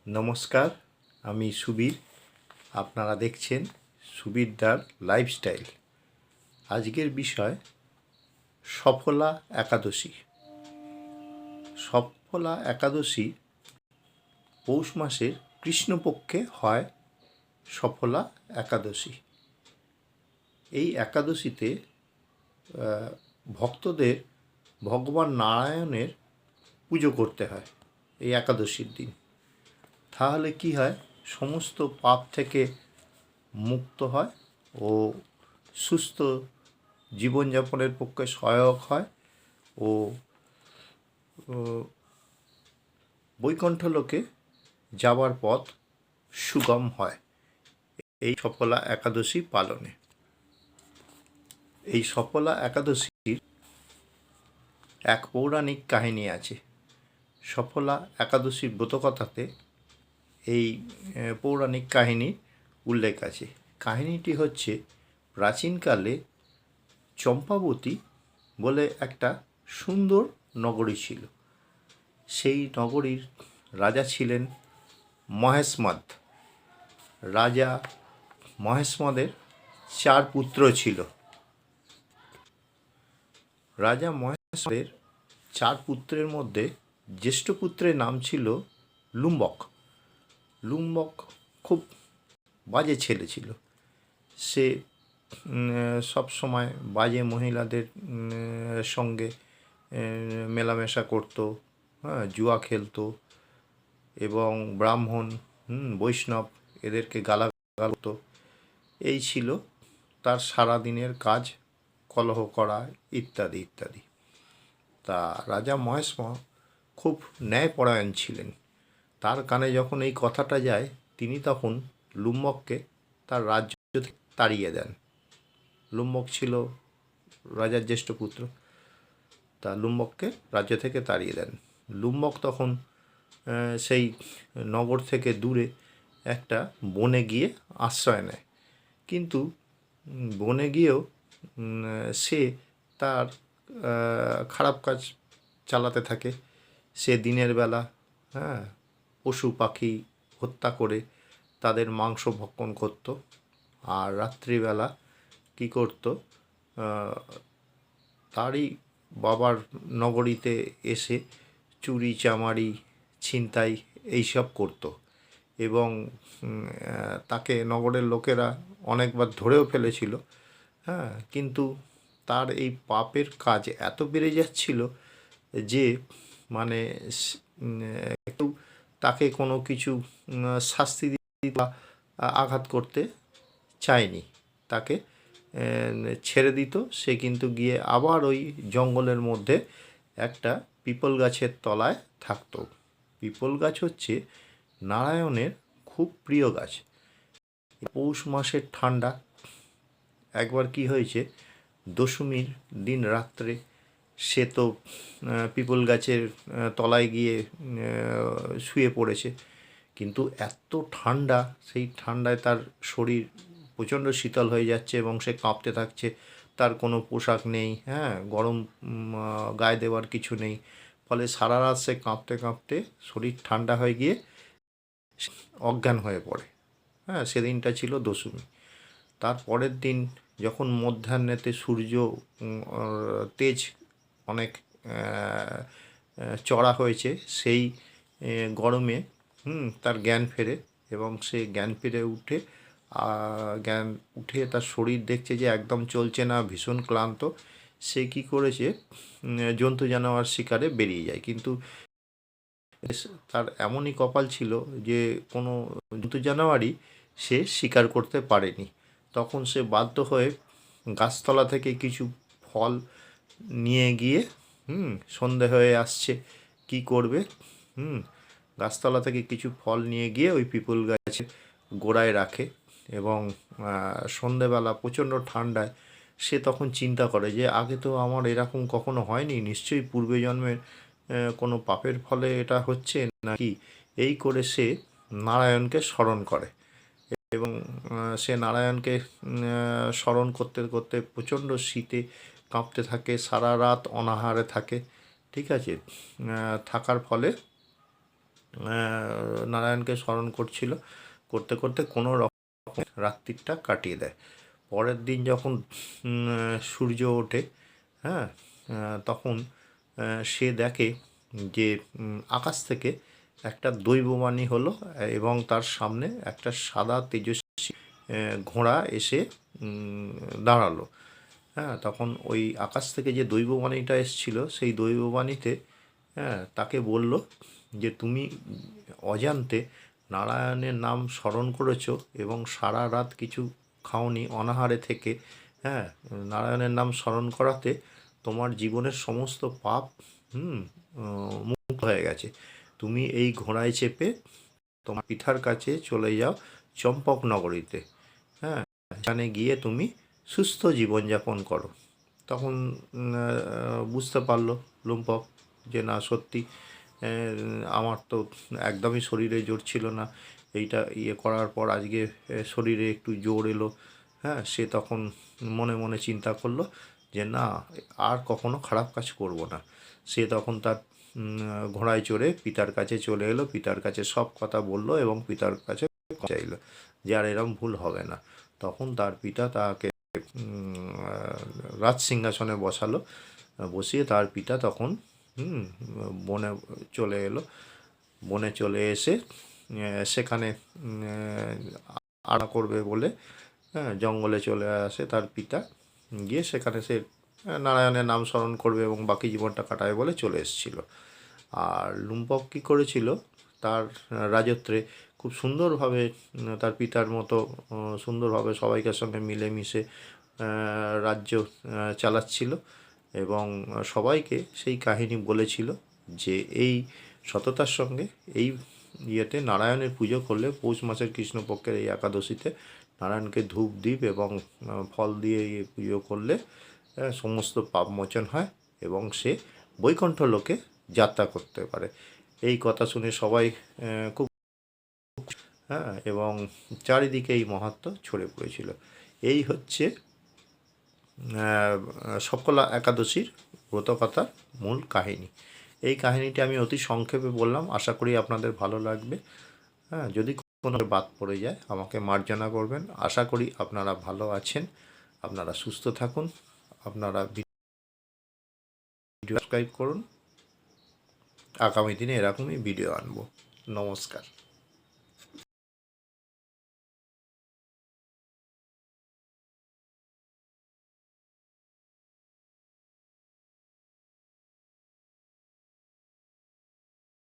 নমস্কার, আমি সুবীর। আপনারা দেখছেন সুবীরদার লাইফস্টাইল। আজকের বিষয় সফলা একাদশী। সফলা একাদশী পৌষ মাসের কৃষ্ণপক্ষে হয় সফলা একাদশী। এই একাদশীতে ভক্তদের ভগবান নারায়ণের পুজো করতে হয় এই একাদশীর দিন। তাহলে কি হয়, সমস্ত পাপ থেকে মুক্ত হয় ও সুস্থ জীবনযাপনের পক্ষে সহায়ক হয় ও বৈকুণ্ঠ লোকে যাওয়ার পথ সুগম হয় এই সফলা একাদশী পালনে। এই সফলা একাদশীর এক পৌরাণিক কাহিনী আছে। সফলা একাদশীর ব্রতকথাতে এই পৌরাণিক কাহিনীর উল্লেখ আছে। কাহিনীটি হচ্ছে, প্রাচীনকালে চম্পাবতী বলে একটা সুন্দর নগরী ছিল। সেই নগরীর রাজা ছিলেন মহেশমদ। রাজা মহেশমদের 4 পুত্র ছিল। রাজা মহেশমদের 4 পুত্রের মধ্যে জ্যেষ্ঠ পুত্রের নাম ছিল লুম্বক। লুম্বক খুব বাজে ছেলে ছিল। সে সব সময় বাজে মহিলাদের সঙ্গে মেলামেশা করত, জুয়া খেলতো এবং ব্রাহ্মণ, বৈষ্ণব এদেরকে গালাগাল করত। এই ছিল তার সারাদিনের কাজ, কলহ করা ইত্যাদি ইত্যাদি। তা রাজা মহেশম খুব ন্যায়পরায়ণ ছিলেন। তার কানে যখন এই কথাটা যায়, তিনি তখন লুম্বককে তার রাজ্য থেকে তাড়িয়ে দেন। লুম্বক ছিল রাজার জ্যেষ্ঠ পুত্র। তা লুম্বককে রাজ্য থেকে তাড়িয়ে দেন। লুম্বক তখন সেই নগর থেকে দূরে একটা বনে গিয়ে আশ্রয় নেয়। কিন্তু বনে গিয়েও সে তার খারাপ কাজ চালাতে থাকে। সে দিনের বেলা পশু পাখি হত্যা করে তাদের মাংস ভক্ষণ করত, আর রাত্রিবেলা কী করত, তারই বাবার নগরীতে এসে চুরি চামারি ছিনতাই এইসব করত এবং তাকে নগরের লোকেরা অনেকবার ধরেও ফেলেছিল। কিন্তু তার এই পাপের কাজ এত বেড়ে যাচ্ছিল যে মানে কেউ তাকে কোনো কিছু শাস্তি দিতে বা আঘাত করতে চায়নি। তাকে ছেড়ে দিত। সে কিন্তু গিয়ে আবার ওই জঙ্গলের মধ্যে একটা পিপল গাছের তলায় থাকত। পিপল গাছ হচ্ছে নারায়ণের খুব প্রিয় গাছ। পৌষ মাসের ঠান্ডা। একবার কি হয়েছে, দশমীর দিন রাত্রে সে তো পিপল গাছের তলায় গিয়ে শুয়ে পড়েছে। কিন্তু এত ঠান্ডা, সেই ঠান্ডায় তার শরীর প্রচণ্ড শীতল হয়ে যাচ্ছে এবং সে কাঁপতে থাকছে। তার কোনো পোশাক নেই, গরম গায়ে দেওয়ার কিছু নেই। ফলে সারা রাত সে কাঁপতে কাঁপতে শরীর ঠান্ডা হয়ে গিয়ে অজ্ঞান হয়ে পড়ে। সেদিনটা ছিল দশমী। তার পরের দিন যখন মধ্যাহ্নেতে সূর্য তেজ অনেক চড়া হয়েছে, সেই গরমে তার জ্ঞান ফেরে এবং সে জ্ঞান ফিরে উঠে তার শরীর দেখছে যে একদম চলছে না, ভীষণ ক্লান্ত। সে কী করেছে, জন্তু জানোয়ার শিকারে বেরিয়ে যায়। কিন্তু তার এমনই কপাল ছিল যে কোনো জন্তু জানোয়ারই সে শিকার করতে পারেনি। তখন সে বাধ্য হয়ে গাছতলা থেকে কিছু ফল নিয়ে গিয়ে সন্ধে হয়ে আসছে, কি করবে, গাছতলা থেকে কিছু ফল নিয়ে গিয়ে ওই পিপল গাছের গোড়ায় রাখে এবং সন্ধেবেলা প্রচণ্ড ঠান্ডায় সে তখন চিন্তা করে যে আগে তো আমার এরকম কখনো হয়নি, নিশ্চয়ই পূর্বে জন্মের কোনো পাপের ফলে এটা হচ্ছে নাকি। এই করে সে নারায়ণকে স্মরণ করে এবং সে নারায়ণকে স্মরণ করতে করতে প্রচণ্ড শীতে কাঁপতে থাকে, সারা রাত অনাহারে থাকে। ঠিক আছে, থাকার ফলে নারায়ণকে স্মরণ করছিল, করতে করতে কোনো রকম রাত্রিটা কাটিয়ে দেয়। পরের দিন যখন সূর্য ওঠে, হ্যাঁ, তখন সে দেখে যে আকাশ থেকে একটা দৈববাণী হলো এবং তার সামনে একটা সাদা তেজস্বী ঘোড়া এসে দাঁড়ালো। হ্যাঁ, তখন ওই আকাশ থেকে যে দৈববাণীটা এসছিল সেই দৈববাণীতে তাকে বলল যে তুমি অজান্তে নারায়ণের নাম স্মরণ করেছো এবং সারা রাত কিছু খাওনি অনাহারে থেকে, হ্যাঁ, নারায়ণের নাম স্মরণ করাতে তোমার জীবনের সমস্ত পাপ মুক্ত হয়ে গেছে। তুমি এই ঘোড়ায় চেপে তোমার পিতার কাছে চলে যাও চম্পক নগরীতে, হ্যাঁ, সেখানে গিয়ে তুমি সুস্থ জীবনযাপন করো। তখন বুঝতে পারলো লুম্পক যে না সত্যি আমার তো একদমই শরীরে জোর ছিল না, এইটা করার পর আজকে শরীরে একটু জোর এলো। হ্যাঁ, সে তখন মনে মনে চিন্তা করলো যে না আর কখনো খারাপ কাজ করব না। সে তখন তার ঘোড়ায় চড়ে পিতার কাছে চলে এলো, পিতার কাছে সব কথা বললো এবং পিতার কাছে চাইলো যে আর এরম ভুল হবে না। তখন তার পিতা তাকে রাজ সিংহাসনে বসালো, বসিয়ে তার পিতা তখন বনে চলে এলো। বনে চলে এসে সেখানে আড়া করবে বলে জঙ্গলে চলে আসে তার পিতা, গিয়ে সেখানে সে নারায়ণের নাম স্মরণ করবে এবং বাকি জীবনটা কাটাবে বলে চলে এসেছিল। আর লুম্পক কী করেছিল, তার রাজত্বে খুব সুন্দরভাবে তার পিতার মতো সুন্দরভাবে সবাইকার সঙ্গে মিলেমিশে রাজ্য চালাচ্ছিল এবং সবাইকে সেই কাহিনী বলেছিল যে এই সততার সঙ্গে এই নারায়ণের পুজো করলে পৌষ মাসের কৃষ্ণপক্ষের এই একাদশীতে নারায়ণকে ধূপ দ্বীপ এবং ফল দিয়ে পুজো করলে সমস্ত পাপ মোচন হয় এবং সে বৈকুণ্ঠ লোকে যাত্রা করতে পারে। এই কথা শুনে সবাই খুব এবং চারিদিকে এই মাহাত্ম্য ছড়ে পড়েছিল। এই হচ্ছে সকলা একাদশীর ব্রতকথার মূল কাহিনী। এই কাহিনীটি আমি অতি সংক্ষেপে বললাম, আশা করি আপনাদের ভালো লাগবে। যদি কোনো বাদ পড়ে যায় আমাকে মার্জনা করবেন। আশা করি আপনারা ভালো আছেন, আপনারা সুস্থ থাকুন, আপনারা ভিডিও সাবস্ক্রাইব করুন। আগামী দিনে এরকমই ভিডিও আনবো। নমস্কার।